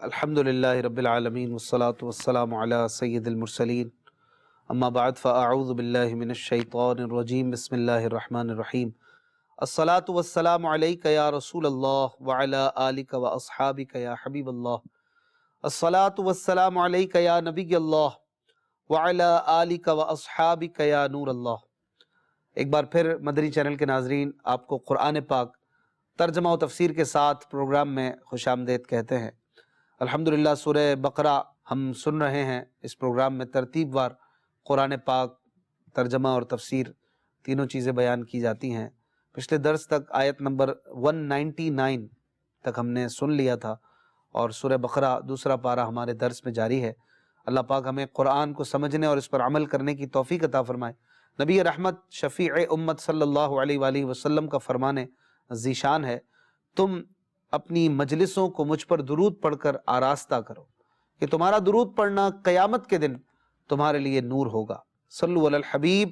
الحمدللہ رب العالمین والصلاة والسلام علی سید المرسلین اما بعد فاعوذ باللہ من الشیطان الرجیم بسم اللہ الرحمن الرحیم الصلاة والسلام علیک یا رسول اللہ وعلی آلک واصحابک یا حبیب اللہ الصلاة والسلام علیک یا نبی اللہ وعلی آلک واصحابک یا نور اللہ۔ ایک بار پھر مدنی چینل کے ناظرین آپ کو قرآن پاک ترجمہ و تفسیر کے ساتھ پروگرام میں خوش آمدید کہتے ہیں۔ الحمدللہ سورہ بقرہ ہم سن رہے ہیں۔ اس پروگرام میں ترتیب وار قرآن پاک ترجمہ اور تفسیر تینوں چیزیں بیان کی جاتی ہیں۔ پچھلے درس تک آیت نمبر 199 تک ہم نے سن لیا تھا اور سورہ بقرہ دوسرا پارہ ہمارے درس میں جاری ہے۔ اللہ پاک ہمیں قرآن کو سمجھنے اور اس پر عمل کرنے کی توفیق عطا فرمائے۔ نبی رحمت شفیع امت صلی اللہ علیہ وآلہ وسلم کا فرمان ذیشان ہے، تم اپنی مجلسوں کو مجھ پر درود پڑھ کر آراستہ کرو کہ تمہارا درود پڑھنا قیامت کے دن تمہارے لیے نور ہوگا۔ صلو علی الحبیب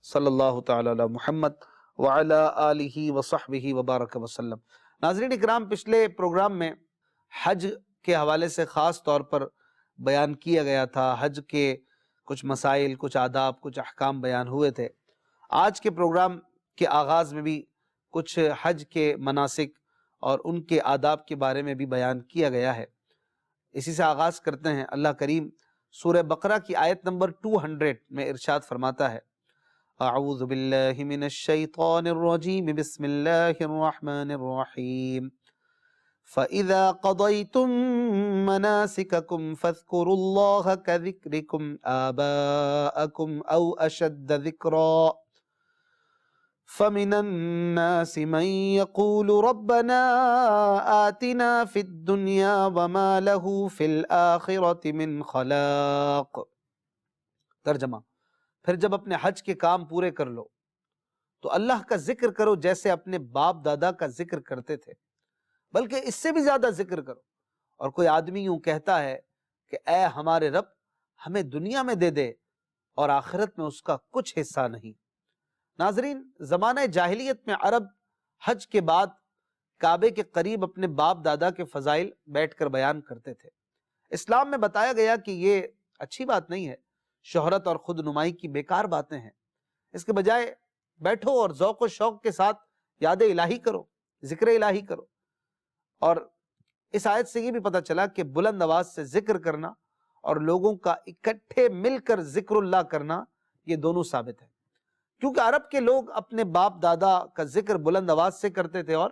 صلی اللہ تعالی علی محمد وعلی آلہ وصحبہ وبارک وسلم۔ ناظرین اکرام، پچھلے پروگرام میں حج کے حوالے سے خاص طور پر بیان کیا گیا تھا۔ حج کے کچھ مسائل، کچھ آداب، کچھ احکام بیان ہوئے تھے۔ آج کے پروگرام کے آغاز میں بھی کچھ حج کے مناسک اور ان کے آداب کے بارے میں بھی بیان کیا گیا ہے۔ اسی سے آغاز کرتے ہیں۔ اللہ کریم سورہ بقرہ کی آیت نمبر 200 میں ارشاد فرماتا ہے، اعوذ باللہ من الشیطان الرجیم بسم اللہ الرحمن الرحیم فَإِذَا قَضَيْتُم مَّنَاسِكَكُمْ فَاذْكُرُوا اللَّهَ كَذِكْرِكُمْ آبَاءَكُمْ أَوْ أَشَدَّ ذِكْرًا فَمِنَ النَّاسِ مَن يَقُولُ رَبَّنَا آتِنَا فِي الدُّنْيَا وَمَا لَهُ فِي الْآخِرَةِ مِنْ خَلَاقٍ۔ ترجمہ: پھر جب اپنے حج کے کام پورے کر لو تو اللہ کا ذکر کرو جیسے اپنے باپ دادا کا ذکر کرتے تھے، بلکہ اس سے بھی زیادہ ذکر کرو۔ اور کوئی آدمی یوں کہتا ہے کہ اے ہمارے رب، ہمیں دنیا میں دے دے اور آخرت میں اس کا کچھ حصہ نہیں۔ ناظرین، زمانہ جاہلیت میں عرب حج کے بعد کعبے کے قریب اپنے باپ دادا کے فضائل بیٹھ کر بیان کرتے تھے۔ اسلام میں بتایا گیا کہ یہ اچھی بات نہیں ہے، شہرت اور خود نمائی کی بیکار باتیں ہیں۔ اس کے بجائے بیٹھو اور ذوق و شوق کے ساتھ یاد الہی کرو، ذکر الہی کرو۔ اور اس آیت سے یہ بھی پتہ چلا کہ بلند آواز سے ذکر کرنا اور لوگوں کا اکٹھے مل کر ذکر اللہ کرنا، یہ دونوں ثابت ہے، کیونکہ عرب کے لوگ اپنے باپ دادا کا ذکر بلند آواز سے کرتے تھے اور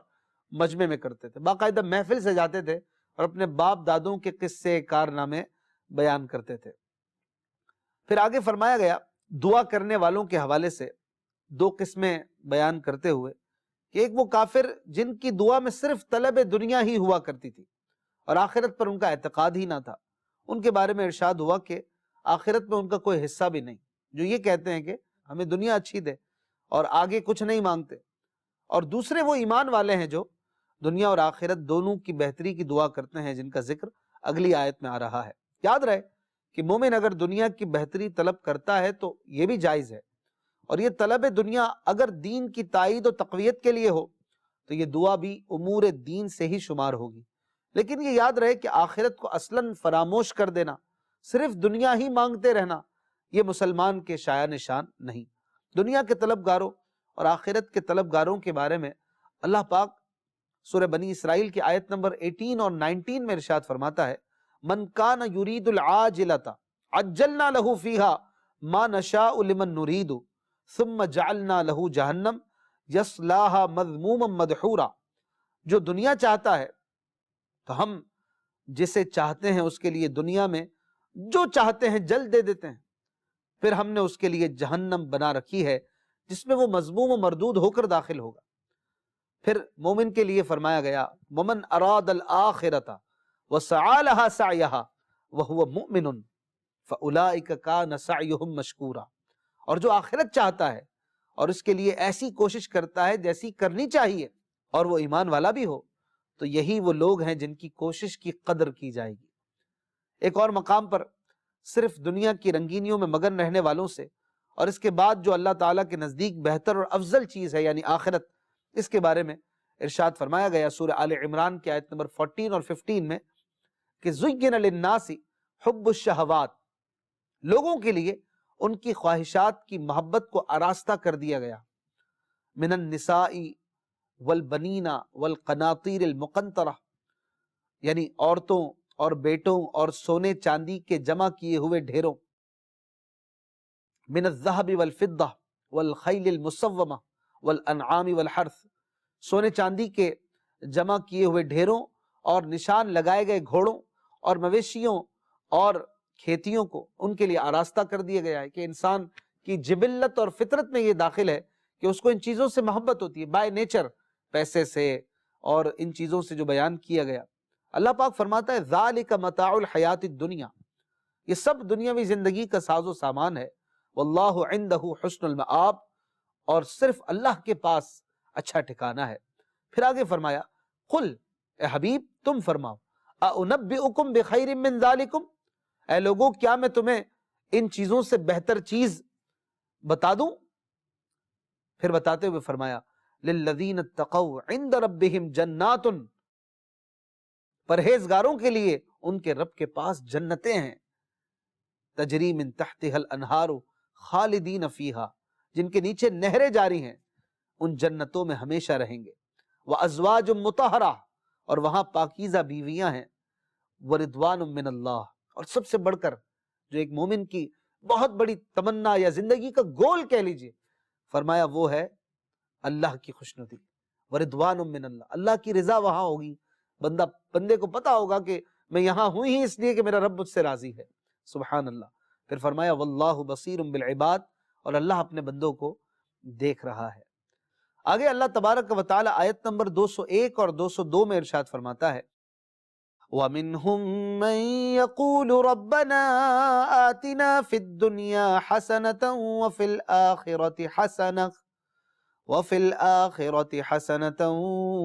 مجمع میں کرتے تھے، باقاعدہ محفل سے جاتے تھے اور اپنے باپ دادوں کے قصے کارنامے بیان کرتے تھے۔ پھر آگے فرمایا گیا دعا کرنے والوں کے حوالے سے دو قسمیں بیان کرتے ہوئے کہ ایک وہ کافر جن کی دعا میں صرف طلب دنیا ہی ہوا کرتی تھی اور آخرت پر ان کا اعتقاد ہی نہ تھا، ان کے بارے میں ارشاد ہوا کہ آخرت میں ان کا کوئی حصہ بھی نہیں، جو یہ کہتے ہیں کہ ہمیں دنیا اچھی دے اور آگے کچھ نہیں مانگتے۔ اور دوسرے وہ ایمان والے ہیں جو دنیا اور آخرت دونوں کی بہتری کی دعا کرتے ہیں، جن کا ذکر اگلی آیت میں آ رہا ہے۔ یاد رہے کہ مومن اگر دنیا کی بہتری طلب کرتا ہے تو یہ بھی جائز ہے، اور یہ طلب دنیا اگر دین کی تائید و تقویت کے لیے ہو تو یہ دعا بھی امور دین سے ہی شمار ہوگی۔ لیکن یہ یاد رہے کہ آخرت کو اصلاً فراموش کر دینا، صرف دنیا ہی مانگتے رہنا، یہ مسلمان کے شایہ نشان نہیں۔ دنیا کے طلبگاروں اور آخرت کے طلبگاروں کے بارے میں اللہ پاک سورہ بنی اسرائیل کی آیت نمبر 18 اور 19 میں ارشاد فرماتا ہے، من کان یرید العاجلۃ عجلنا لہ فیہا ما نشاء لمن نرید ثم جعلنا لہ جہنم یصلاھا مذموما مدحورا۔ جو دنیا چاہتا ہے تو ہم جسے چاہتے ہیں اس کے لیے دنیا میں جو چاہتے ہیں جلد دے دیتے ہیں، پھر ہم نے اس کے لیے جہنم بنا رکھی ہے جس میں وہ مذموم و مردود ہو کر داخل ہوگا۔ پھر مومن کے لیے فرمایا گیا ومن اراد الآخرۃ وسعی لھا سعیھا وہو مؤمن فاولئک کان سعیھم مشکورا۔ اور جو آخرت چاہتا ہے اور اس کے لیے ایسی کوشش کرتا ہے جیسی کرنی چاہیے اور وہ ایمان والا بھی ہو، تو یہی وہ لوگ ہیں جن کی کوشش کی قدر کی جائے گی۔ ایک اور مقام پر صرف دنیا کی رنگینیوں میں مگن رہنے والوں سے اور اس کے بعد جو اللہ تعالیٰ کے نزدیک بہتر اور افضل چیز ہے یعنی آخرت، اس کے بارے میں ارشاد فرمایا گیا سورہ آل عمران کی آیت نمبر 14 اور 15 میں کہ زین للناس حب الشہوات، لوگوں کے لیے ان کی خواہشات کی محبت کو آراستہ کر دیا گیا، من النساء والبنین والقناطیر المقنطرہ، یعنی عورتوں اور بیٹوں اور سونے چاندی کے جمع کیے ہوئے ڈھیروں، من الذہب والفضہ والخیل المسومہ والانعام والحرث، سونے چاندی کے جمع کیے ہوئے ڈھیروں اور نشان لگائے گئے گھوڑوں اور مویشیوں اور کھیتیوں کو ان کے لیے آراستہ کر دیا گیا ہے، کہ انسان کی جبلت اور فطرت میں یہ داخل ہے کہ اس کو ان چیزوں سے محبت ہوتی ہے بائی نیچر، پیسے سے اور ان چیزوں سے جو بیان کیا گیا۔ اللہ پاک فرماتا ہے ذالک متاع الحیات الدنیا، یہ سب دنیاوی زندگی کا ساز و سامان ہے، واللہ عندہ حسن المآب، اور صرف اللہ کے پاس اچھا ٹھکانہ ہے۔ پھر آگے فرمایا قل، اے حبیب تم فرماؤ، اُنبئکم بخیر من ذالکم، اے لوگوں کیا میں تمہیں ان چیزوں سے بہتر چیز بتا دوں؟ پھر بتاتے ہوئے فرمایا للذین اتقوا عند ربہم جنات، پرہیزگاروں کے لیے ان کے رب کے پاس جنتیں ہیں، تجری من تحتها الانہار خالدین فیہا، جن کے نیچے نہریں جاری ہیں، ان جنتوں میں ہمیشہ رہیں گے، وازواج مطہرہ، اور وہاں پاکیزہ بیویاں ہیں، ورضوان من اللہ، اور سب سے بڑھ کر جو ایک مومن کی بہت بڑی تمنا یا زندگی کا گول کہہ لیجئے، فرمایا وہ ہے اللہ کی خوشنودی، ورضوان من اللہ، اللہ کی رضا وہاں ہوگی، بندے کو پتا ہوگا کہ میں یہاں ہوں ہی اس لیے کہ میرا رب مجھ سے راضی ہے، سبحان اللہ۔ پھر فرمایا واللہ بصیر بالعباد، اور اللہ اپنے بندوں کو دیکھ رہا ہے۔ آگے اللہ تبارک و تعالی آیت نمبر 201 اور 202 میں ارشاد فرماتا ہے وَمِنْهُمْ مَنْ يَقُولُ رَبَّنَا آتِنَا فِي الدُّنْيَا حَسَنَةً وَفِي الْآخِرَةِ حَسَنَةً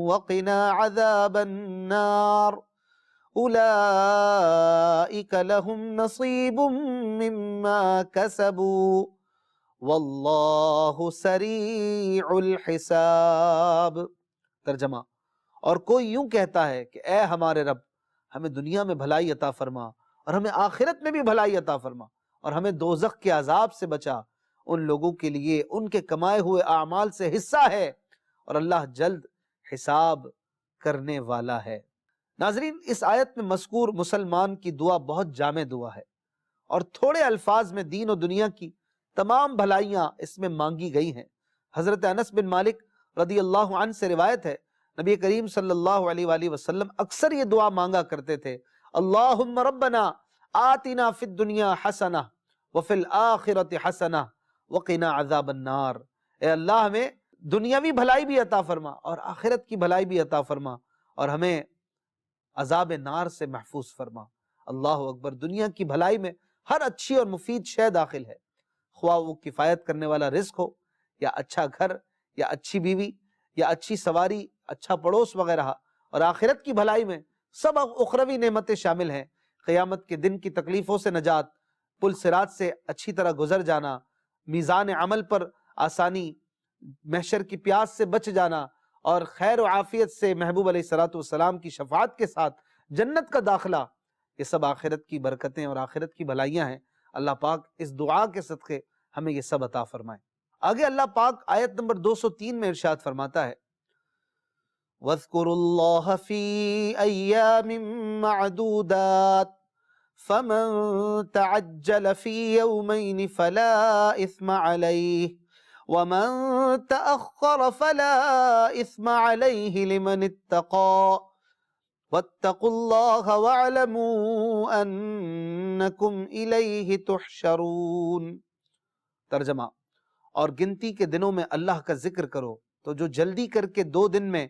وَقِنَا عَذَابَ النَّارِ أُولَئِكَ لَهُمْ نَصِيبٌ مِّمَّا كَسَبُوا وَاللَّهُ سَرِيعُ الْحِسَابِ۔ ترجمہ، اور کوئی یوں کہتا ہے کہ اے ہمارے رب، ہمیں دنیا میں بھلائی عطا فرما اور ہمیں آخرت میں بھی بھلائی عطا فرما، اور ہمیں دوزخ کے عذاب سے بچا، ان لوگوں کے لیے ان کے کمائے ہوئے اعمال سے حصہ ہے، اور اللہ جلد حساب کرنے والا ہے۔ ناظرین، اس آیت میں مذکور مسلمان کی دعا بہت جامع دعا ہے، اور تھوڑے الفاظ میں دین و دنیا کی تمام بھلائیاں اس میں مانگی گئی ہیں۔ حضرت انس بن مالک رضی اللہ عنہ سے روایت ہے، نبی کریم صلی اللہ علیہ وآلہ وسلم اکثر یہ دعا مانگا کرتے تھے، اللہم ربنا آتنا فی الدنیا حسنہ وفی الآخرۃ حسنہ وقنا عذاب النار، اے اللہ ہمیں دنیاوی بھلائی بھی عطا فرما اور آخرت کی بھلائی بھی عطا فرما، اور ہمیں عذاب نار سے محفوظ فرما۔ اللہ اکبر، دنیا کی بھلائی میں ہر اچھی اور مفید شے داخل ہے، خواہ وہ کفایت کرنے والا رزق ہو، یا اچھا گھر، یا اچھی بیوی، یا اچھی سواری، اچھا پڑوس وغیرہ، اور آخرت کی بھلائی میں سب اخروی نعمتیں شامل ہیں، قیامت کے دن کی تکلیفوں سے نجات، پل صراط سے اچھی طرح گزر جانا، میزان عمل پر آسانی، محشر کی پیاس سے بچ جانا، اور خیر و عافیت سے محبوب علیہ الصلوۃ والسلام کی شفاعت کے ساتھ جنت کا داخلہ، یہ سب آخرت کی برکتیں اور آخرت کی بھلائیاں ہیں۔ اللہ پاک اس دعا کے صدقے ہمیں یہ سب عطا فرمائے۔ آگے اللہ پاک آیت نمبر 203 میں ارشاد فرماتا ہے وَاذْكُرُوا اللَّهَ فِي أَيَّامٍ مَّعْدُودَاتٍ فَمَن تَعَجَّلَ فِي يَوْمَيْنِ فَلَا إِثْمَ عَلَيْهِ وَمَن تَأَخَّرَ فَلَا إِثْمَ عَلَيْهِ لِمَنِ اتَّقَىٰ وَاتَّقُوا اللَّهَ وَاعْلَمُوا أَنَّكُمْ إِلَيْهِ تُحْشَرُونَ۔ ترجمہ، اور گنتی کے دنوں میں اللہ کا ذکر کرو، تو جو جلدی کر کے 2 دن میں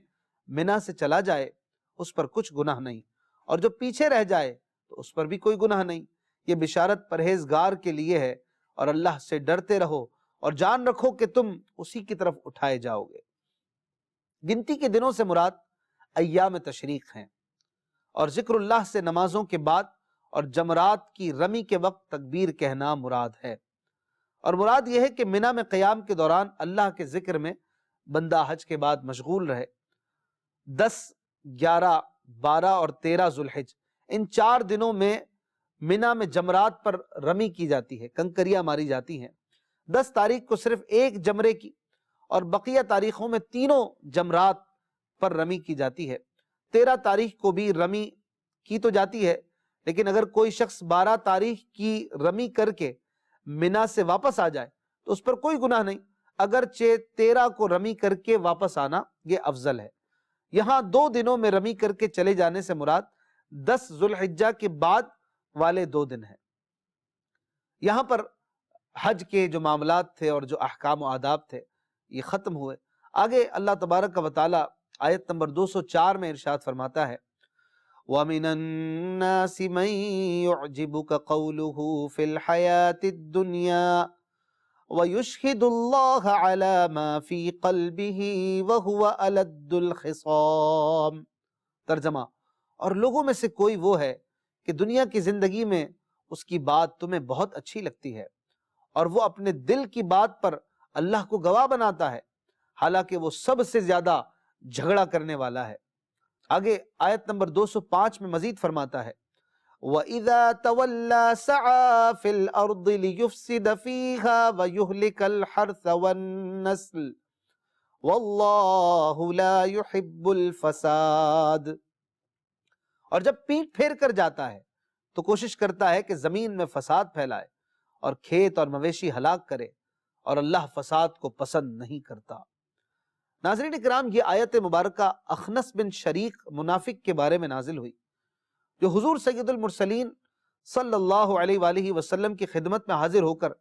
منا سے چلا جائے اس پر کچھ گناہ نہیں، اور جو پیچھے رہ جائے تو اس پر بھی کوئی گناہ نہیں۔ یہ بشارت پرہیزگار کے لیے ہے، اور اللہ سے ڈرتے رہو اور جان رکھو کہ تم اسی کی طرف اٹھائے جاؤ گے۔ گنتی کے دنوں سے مراد ایام تشریق ہیں، اور ذکر اللہ سے نمازوں کے بعد اور جمرات کی رمی کے وقت تکبیر کہنا مراد ہے، اور مراد یہ ہے کہ منا میں قیام کے دوران اللہ کے ذکر میں بندہ حج کے بعد مشغول رہے۔ 10، 11، 12 اور 13 ذوالحج ان 4 دنوں میں منا میں جمرات پر رمی کی جاتی ہے، کنکریاں ماری جاتی ہیں۔ 10 تاریخ کو صرف ایک جمرے کی اور بقیہ تاریخوں میں تینوں جمرات پر رمی کی جاتی ہے۔ 13 تاریخ کو بھی رمی کی تو جاتی ہے، لیکن اگر کوئی شخص 12 تاریخ کی رمی کر کے منا سے واپس آ جائے تو اس پر کوئی گناہ نہیں، اگرچہ 13 کو رمی کر کے واپس آنا یہ افضل ہے۔ یہاں 2 دنوں میں رمی کر کے چلے جانے سے مراد 10 ذو الحجہ کے بعد والے 2 دن ہیں۔ یہاں پر حج کے جو معاملات تھے اور جو احکام و آداب تھے یہ ختم ہوئے۔ آگے اللہ تبارک و تعالی آیت نمبر 204 میں ارشاد فرماتا ہے وَمِنَ النَّاسِ مَن يُعْجِبُكَ قَوْلُهُ فِي الْحَيَاةِ الدُّنْيَا وَيُشْهِدُ اللَّهَ عَلَى مَا فِي قَلْبِهِ وَهُوَ أَلَدُّ الْخِصَامِ۔ ترجمہ، اور لوگوں میں سے کوئی وہ ہے کہ دنیا کی زندگی میں اس کی بات تمہیں بہت اچھی لگتی ہے اور وہ اپنے دل کی بات پر اللہ کو گواہ بناتا ہے، حالانکہ وہ سب سے زیادہ جھگڑا کرنے والا ہے۔ آگے آیت نمبر 205 میں مزید فرماتا ہے وَإِذَا تَوَلَّى سَعَى فِي الْأَرْضِ لِيُفْسِدَ فِيهَا وَيُهْلِكَ الْحَرْثَ وَالنَّسْلَ وَاللَّهُ لَا يُحِبُّ الْفَسَادَ۔ اور جب پیٹھ پھیر کر جاتا ہے تو کوشش کرتا ہے کہ زمین میں فساد پھیلائے اور کھیت اور مویشی ہلاک کرے، اور اللہ فساد کو پسند نہیں کرتا۔ ناظرین اکرام، یہ آیت مبارکہ اخنس بن شریق منافق کے بارے میں نازل ہوئی، جو حضور سید المرسلین صلی اللہ علیہ وآلہ وسلم کی خدمت میں حاضر ہو کر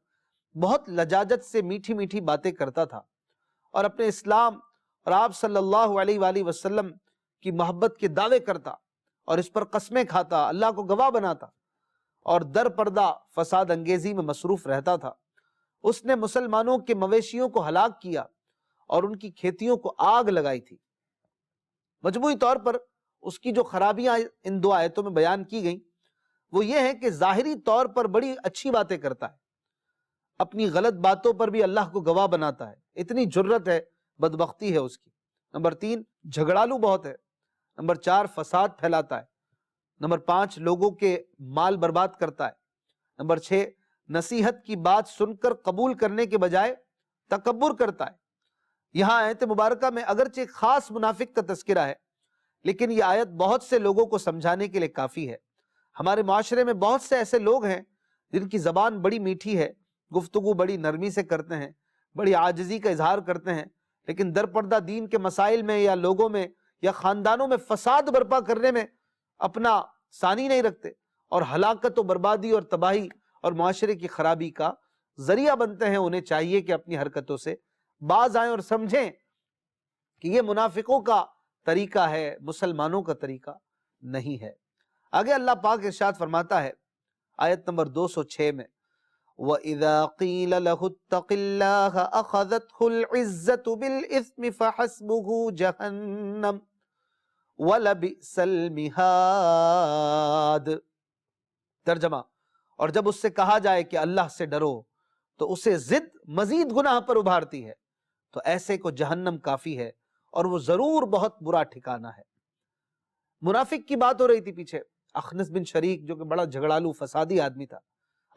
بہت لجاجت سے میٹھی میٹھی باتیں کرتا تھا اور اپنے اسلام اور آپ صلی اللہ علیہ وآلہ وسلم کی محبت کے دعوے کرتا اور اس پر قسمیں کھاتا، اللہ کو گواہ بناتا اور در پردہ فساد انگیزی میں مصروف رہتا تھا۔ اس نے مسلمانوں کے مویشیوں کو ہلاک کیا اور ان کی کھیتیوں کو آگ لگائی تھی۔ مجموعی طور پر اس کی جو خرابیاں ان 2 آیتوں میں بیان کی گئیں وہ یہ ہے کہ ظاہری طور پر بڑی اچھی باتیں کرتا ہے، اپنی غلط باتوں پر بھی اللہ کو گواہ بناتا ہے، اتنی جرت ہے، بدبختی ہے اس کی۔ نمبر 3، جھگڑالو بہت ہے۔ نمبر 4، فساد پھیلاتا ہے۔ نمبر 5، لوگوں کے مال برباد کرتا ہے۔ نمبر 6، نصیحت کی بات سن کر قبول کرنے کے بجائے تکبر کرتا ہے۔ یہاں آیت مبارکہ میں اگرچہ ایک خاص منافق کا تذکرہ ہے، لیکن یہ آیت بہت سے لوگوں کو سمجھانے کے لیے کافی ہے۔ ہمارے معاشرے میں بہت سے ایسے لوگ ہیں جن کی زبان بڑی میٹھی ہے، گفتگو بڑی نرمی سے کرتے ہیں، بڑی عاجزی کا اظہار کرتے ہیں، لیکن در پردہ دین کے مسائل میں یا لوگوں میں یا خاندانوں میں فساد برپا کرنے میں اپنا ثانی نہیں رکھتے اور ہلاکت و بربادی اور تباہی اور معاشرے کی خرابی کا ذریعہ بنتے ہیں۔ انہیں چاہیے کہ اپنی حرکتوں سے باز آئیں اور سمجھیں کہ یہ منافقوں کا طریقہ ہے، مسلمانوں کا طریقہ نہیں ہے۔ آگے اللہ پاک ارشاد فرماتا ہے آیت نمبر 206 میں وَإِذَا قِيلَ لَهُ اتَّقِ اللَّهَ أَخَذَتْهُ الْعِزَّةُ بِالْإِثْمِ فَحَسْبُهُ جَهَنَّمُ وَلَبِئْسَ الْمِهَادُ۔ ترجمہ، اور جب اس سے کہا جائے کہ اللہ سے ڈرو تو اسے ضد مزید گناہ پر ابھارتی ہے، تو ایسے کو جہنم کافی ہے اور وہ ضرور بہت برا ٹھکانہ ہے۔ منافق کی بات ہو رہی تھی پیچھے، اخنس بن شریق جو کہ بڑا جھگڑالو فسادی آدمی تھا۔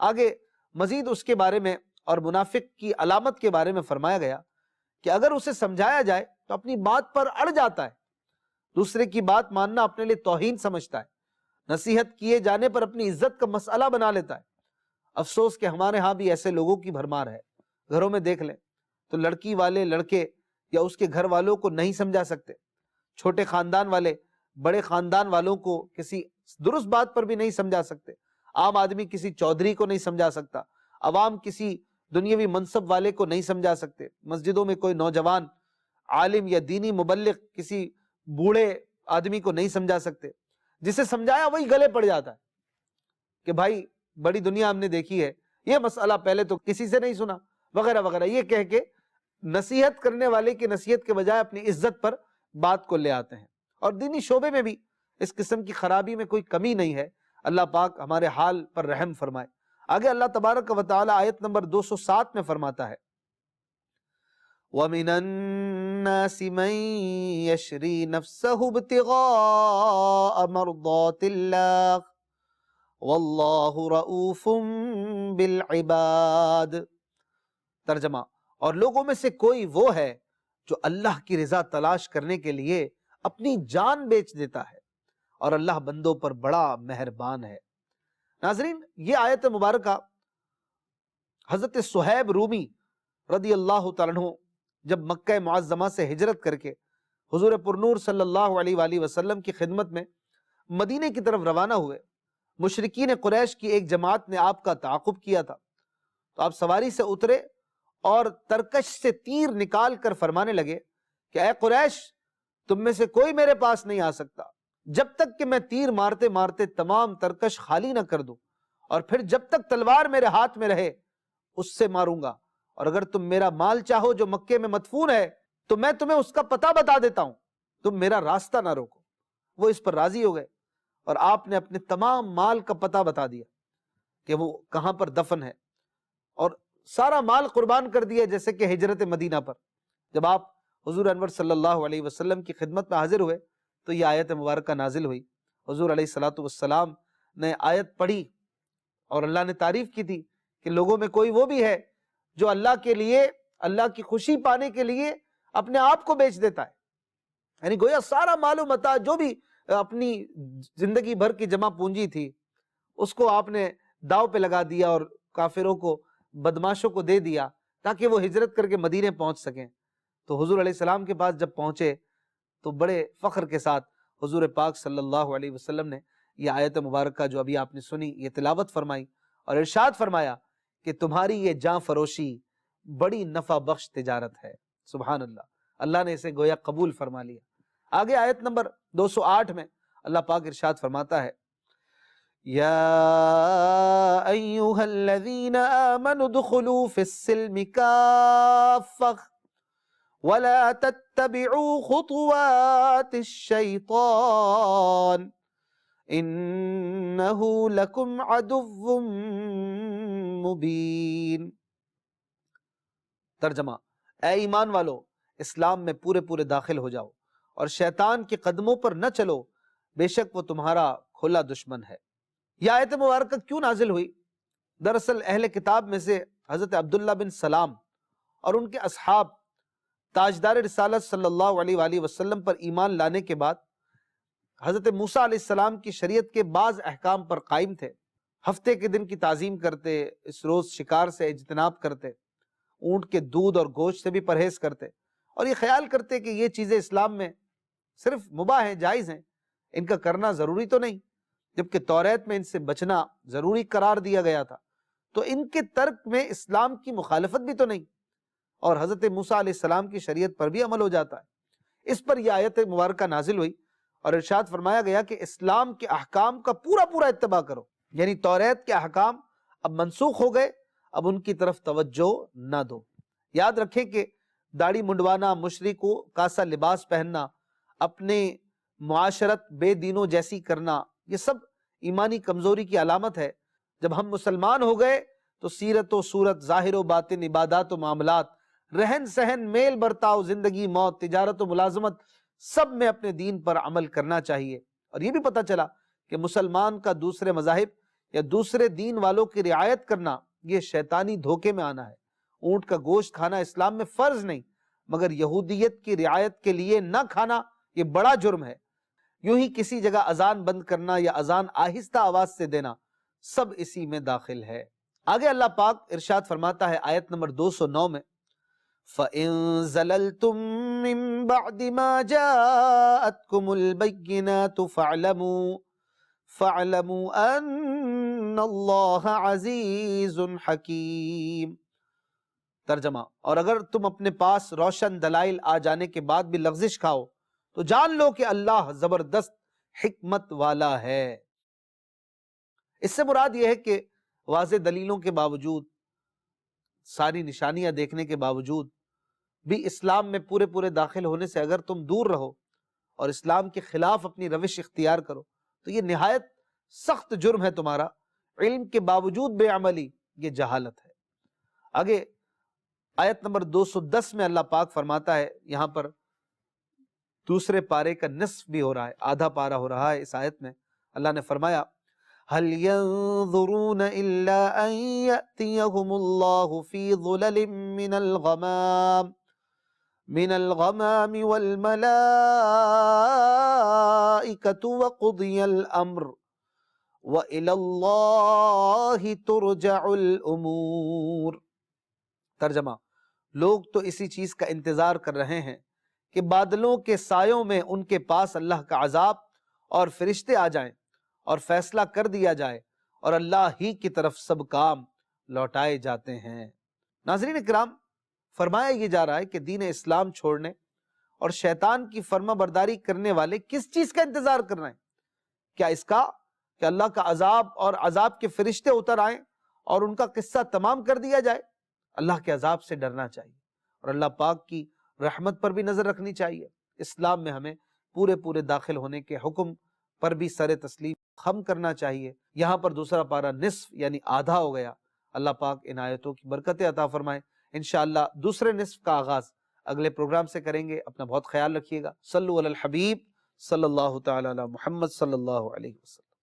آگے مزید اس کے بارے میں اور منافق کی علامت کے بارے میں فرمایا گیا کہ اگر اسے سمجھایا جائے تو اپنی بات پر اڑ جاتا ہے، دوسرے کی بات ماننا اپنے لیے توہین سمجھتا ہے، نصیحت کیے جانے پر اپنی عزت کا مسئلہ بنا لیتا ہے۔ افسوس کہ ہمارے ہاں بھی ایسے لوگوں کی بھرمار ہے۔ گھروں میں دیکھ لیں تو لڑکی والے لڑکے یا اس کے گھر والوں کو نہیں سمجھا سکتے، چھوٹے خاندان والے بڑے خاندان والوں کو کسی درست بات پر بھی نہیں سمجھا سکتے، عام آدمی کسی چودھری کو نہیں سمجھا سکتا، عوام کسی دنیاوی منصب والے کو نہیں سمجھا سکتے، مسجدوں میں کوئی نوجوان عالم یا دینی مبلغ کسی بوڑھے آدمی کو نہیں سمجھا سکتے، جسے سمجھایا وہی گلے پڑ جاتا ہے کہ بھائی بڑی دنیا ہم نے دیکھی ہے، یہ مسئلہ پہلے تو کسی سے نہیں سنا وغیرہ وغیرہ، یہ کہہ کے نصیحت کرنے والے کی نصیحت کے بجائے اپنی عزت پر بات کو لے آتے ہیں۔ اور دینی شعبے میں بھی اس قسم کی خرابی میں کوئی کمی نہیں ہے۔ اللہ پاک ہمارے حال پر رحم فرمائے۔ آگے اللہ تبارک و تعالی آیت نمبر 207 میں فرماتا ہے وَمِنَ النَّاسِ مَن يَشْرِي نَفْسَهُ ابْتِغَاءَ مَرْضَاتِ اللَّهِ وَاللَّهُ رَؤُوفٌ بِالْعِبَادِ۔ ترجمہ، اور لوگوں میں سے کوئی وہ ہے جو اللہ کی رضا تلاش کرنے کے لیے اپنی جان بیچ دیتا ہے، اور اللہ بندوں پر بڑا مہربان ہے۔ ناظرین، یہ آیت مبارکہ حضرت صہیب رومی رضی اللہ تعالیٰ عنہ جب مکہ معظمہ سے ہجرت کر کے حضور پرنور صلی اللہ علیہ وآلہ وسلم کی خدمت میں مدینے کی طرف روانہ ہوئے، مشرکین قریش کی ایک جماعت نے آپ کا تعاقب کیا تھا، تو آپ سواری سے اترے اور ترکش سے تیر نکال کر فرمانے لگے کہ اے قریش، تم میں سے کوئی میرے پاس نہیں آ سکتا جب تک کہ میں تیر مارتے مارتے تمام ترکش خالی نہ کر دوں، اور پھر جب تک تلوار میرے ہاتھ میں رہے اس سے ماروں گا، اور اگر تم میرا مال چاہو جو مکے میں مدفون ہے تو میں تمہیں اس کا پتہ بتا دیتا ہوں، تم میرا راستہ نہ روکو۔ وہ اس پر راضی ہو گئے، اور آپ نے اپنے تمام مال کا پتہ بتا دیا کہ وہ کہاں پر دفن ہے، اور سارا مال قربان کر دیا جیسے کہ ہجرت مدینہ پر۔ جب آپ حضور انور صلی اللہ علیہ وسلم کی خدمت میں حاضر ہوئے تو یہ آیت مبارکہ نازل ہوئی۔ حضور علیہ السلام نے آیت پڑھی اور اللہ نے تعریف کی تھی کہ لوگوں میں کوئی وہ بھی ہے جو اللہ کے لیے، اللہ کی خوشی پانے کے لیے اپنے آپ کو بیچ دیتا ہے، یعنی گویا سارا مال و متاع جو بھی اپنی زندگی بھر کی جمع پونجی تھی اس کو آپ نے داؤ پہ لگا دیا اور کافروں کو، بدماشوں کو دے دیا تاکہ وہ ہجرت کر کے مدینے پہنچ سکیں۔ تو حضور علیہ السلام کے پاس جب پہنچے تو بڑے فخر کے ساتھ حضور پاک صلی اللہ علیہ وسلم نے یہ آیت مبارکہ جو ابھی آپ نے سنی یہ تلاوت فرمائی اور ارشاد فرمایا کہ تمہاری یہ جاں فروشی بڑی نفع بخش تجارت ہے۔ سبحان اللہ، اللہ نے اسے گویا قبول فرما لیا۔ آگے آیت نمبر 208 میں اللہ پاک ارشاد فرماتا ہے، یا ایھا الذین آمنوا ادخلوا فی السلم کافۃ ولا تتبعوا خطوات الشیطان انہ لکم عدو مبین۔ ترجمہ، اے ایمان والو، اسلام میں پورے پورے داخل ہو جاؤ اور شیطان کے قدموں پر نہ چلو، بے شک وہ تمہارا کھلا دشمن ہے۔ یہ آیت مبارکہ کیوں نازل ہوئی؟ دراصل اہل کتاب میں سے حضرت عبداللہ بن سلام اور ان کے اصحاب تاجدار رسالت صلی اللہ علیہ وآلہ وسلم پر ایمان لانے کے بعد حضرت موسیٰ علیہ السلام کی شریعت کے بعض احکام پر قائم تھے۔ ہفتے کے دن کی تعظیم کرتے، اس روز شکار سے اجتناب کرتے، اونٹ کے دودھ اور گوشت سے بھی پرہیز کرتے، اور یہ خیال کرتے کہ یہ چیزیں اسلام میں صرف مباح ہیں، جائز ہیں، ان کا کرنا ضروری تو نہیں، جبکہ توریت میں ان سے بچنا ضروری قرار دیا گیا تھا، تو ان کے ترک میں اسلام کی مخالفت بھی تو نہیں، اور حضرت موسیٰ علیہ السلام کی شریعت پر بھی عمل ہو جاتا ہے۔ اس پر یہ آیت مبارکہ نازل ہوئی اور ارشاد فرمایا گیا کہ اسلام کے احکام کا پورا پورا اتباع کرو، یعنی توریت کے احکام اب منسوخ ہو گئے، اب ان کی طرف توجہ نہ دو۔ یاد رکھیں کہ داڑھی منڈوانا، مشرکوں کا سا لباس پہننا، اپنے معاشرت بے دینوں جیسی کرنا، یہ سب ایمانی کمزوری کی علامت ہے۔ جب ہم مسلمان ہو گئے تو سیرت و صورت، ظاہر و باطن، عبادات و معاملات، رہن سہن، میل برتاؤ، زندگی موت، تجارت و ملازمت، سب میں اپنے دین پر عمل کرنا چاہیے۔ اور یہ بھی پتہ چلا کہ مسلمان کا دوسرے مذاہب یا دوسرے دین والوں کی رعایت کرنا یہ شیطانی دھوکے میں آنا ہے۔ اونٹ کا گوشت کھانا اسلام میں فرض نہیں، مگر یہودیت کی رعایت کے لیے نہ کھانا یہ بڑا جرم ہے۔ یوں ہی کسی جگہ اذان بند کرنا یا اذان آہستہ آواز سے دینا، سب اسی میں داخل ہے۔ آگے اللہ پاک ارشاد فرماتا ہے آیت نمبر 209 میں، فَإِن زَلَلْتُم مِّن بَعْدِ مَا جَاءَتْكُمُ الْبَيِّنَاتُ فَاعْلَمُوا أَنَّ اللَّهَ عَزِيزٌ حَكِيمٌ۔ ترجمہ، اور اگر تم اپنے پاس روشن دلائل آ جانے کے بعد بھی لغزش کھاؤ تو جان لو کہ اللہ زبردست حکمت والا ہے۔ اس سے مراد یہ ہے کہ واضح دلیلوں کے باوجود، ساری نشانیاں دیکھنے کے باوجود بھی اسلام میں پورے پورے داخل ہونے سے اگر تم دور رہو اور اسلام کے خلاف اپنی روش اختیار کرو تو یہ نہایت سخت جرم ہے تمہارا۔ علم کے باوجود بے عملی یہ جہالت ہے۔ آگے آیت نمبر 210 میں اللہ پاک فرماتا ہے، یہاں پر دوسرے پارے کا نصف بھی ہو رہا ہے، آدھا پارہ ہو رہا ہے اس آیت میں، اللہ نے فرمایا هل ينظرون الا ان ياتيهم الله في ظلل من الغمام والملائكة وقضي الامر وإلى الله ترجع الامور۔ ترجمہ، لوگ تو اسی چیز کا انتظار کر رہے ہیں کہ بادلوں کے سایوں میں ان کے پاس اللہ کا عذاب اور فرشتے آ جائیں اور فیصلہ کر دیا جائے، اور اللہ ہی کی طرف سب کام لوٹائے جاتے ہیں۔ ناظرین اکرام، فرمایا یہ جا رہا ہے کہ دین اسلام چھوڑنے اور شیطان کی فرما برداری کرنے والے کس چیز کا انتظار کر رہے ہیں؟ کیا اس کا کہ اللہ کا عذاب اور عذاب کے فرشتے اتر آئیں اور ان کا قصہ تمام کر دیا جائے؟ اللہ کے عذاب سے ڈرنا چاہیے اور اللہ پاک کی رحمت پر بھی نظر رکھنی چاہیے۔ اسلام میں ہمیں پورے داخل ہونے کے حکم پر بھی سر تسلیم خم کرنا چاہیے۔ یہاں پر دوسرا پارہ نصف یعنی آدھا ہو گیا۔ اللہ پاک ان آیتوں کی برکتیں عطا فرمائے۔ انشاءاللہ دوسرے نصف کا آغاز اگلے پروگرام سے کریں گے۔ اپنا بہت خیال رکھیے گا۔ صلو علی الحبیب صلی اللہ تعالی علی محمد صلی اللہ علیہ وسلم۔